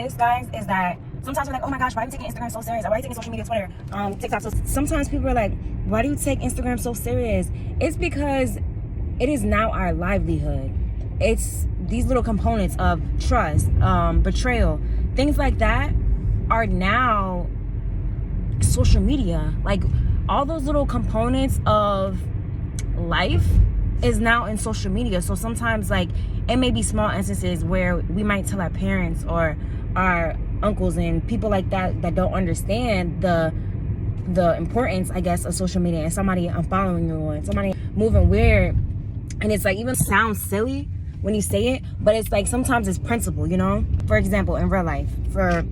this, guys, is that sometimes we're like, oh my gosh, why are you taking Instagram so serious? Or why are you taking social media, Twitter, TikTok? So sometimes people are like, why do you take Instagram so serious? It's because it is now our livelihood. It's these little components of trust, betrayal, things like that are now social media. Like all those little components of life is now in social media. So sometimes, like, it may be small instances where we might tell our parents or our uncles and people like that that don't understand the importance, I guess, of social media, and somebody unfollowing you on, somebody moving weird, and it's like, even sounds silly when you say it, but it's like sometimes it's principle, you know. For example, in real life, for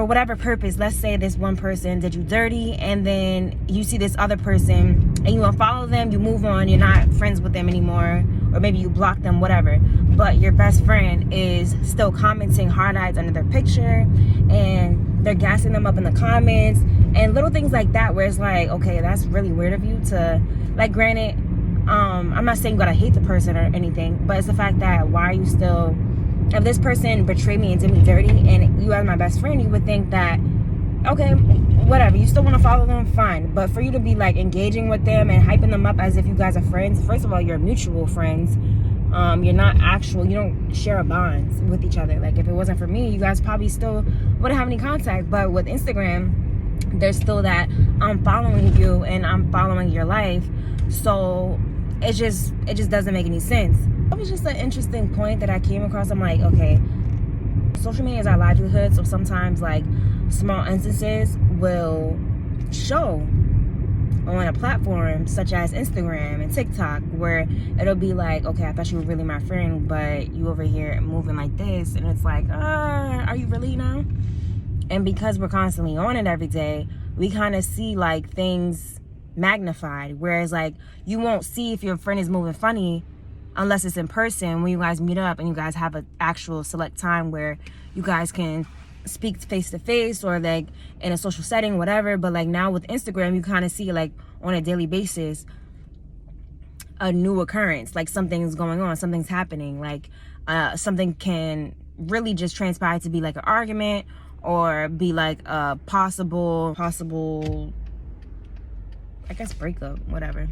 whatever purpose, let's say this one person did you dirty, and then you see this other person and you unfollow them, you move on, you're not friends with them anymore, or maybe you block them, whatever, but your best friend is still commenting hard eyes under their picture, and they're gassing them up in the comments, and little things like that, where it's like, okay, that's really weird of you to, like, granted, I'm not saying you gotta hate the person or anything, but it's the fact that why are you still, if this person betrayed me and did me dirty, and you as my best friend, you would think that, okay, whatever, you still want to follow them, fine. But for you to be like engaging with them and hyping them up as if you guys are friends, first of all, you're mutual friends. You're not actual, you don't share a bond with each other. Like, if it wasn't for me, you guys probably still wouldn't have any contact. But with Instagram, there's still that I'm following you and I'm following your life. So it just doesn't make any sense. That was just an interesting point that I came across. I'm like, okay, social media is our livelihood, so sometimes, like, small instances will show on a platform such as Instagram and TikTok, where it'll be like, okay, I thought you were really my friend, but you over here moving like this, and it's like, are you really now? And because we're constantly on it every day, we kind of see, like, things magnified, whereas, like, you won't see if your friend is moving funny unless it's in person, when you guys meet up and you guys have an actual select time where you guys can speak face to face, or like in a social setting, whatever. But like now with Instagram, you kind of see, like, on a daily basis, a new occurrence, like something's going on, something's happening, like something can really just transpire to be like an argument, or be like a possible I guess breakup, whatever.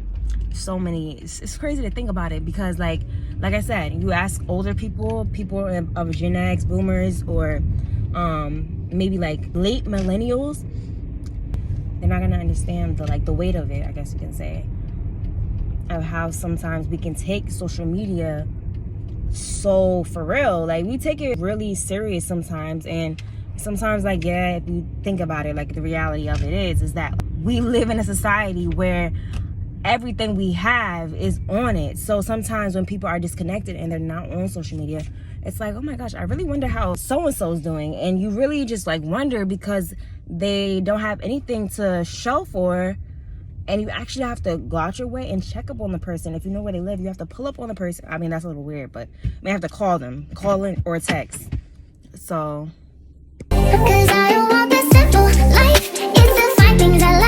So many, it's crazy to think about it, because like I said, you ask older people of Gen X, boomers, or maybe like late millennials, they're not gonna understand the weight of it, I guess you can say, of how sometimes we can take social media so for real. Like, we take it really serious sometimes, and sometimes, like, yeah, if you think about it, like, the reality of it is that we live in a society where everything we have is on it. So sometimes when people are disconnected and they're not on social media, it's like, oh my gosh, I really wonder how so-and-so is doing. And you really just, like, wonder, because they don't have anything to show for. And you actually have to go out your way and check up on the person. If you know where they live, you have to pull up on the person. I mean, that's a little weird, but you may have to call in or text. So, 'cause I don't want the simple life. It's the fine things I like.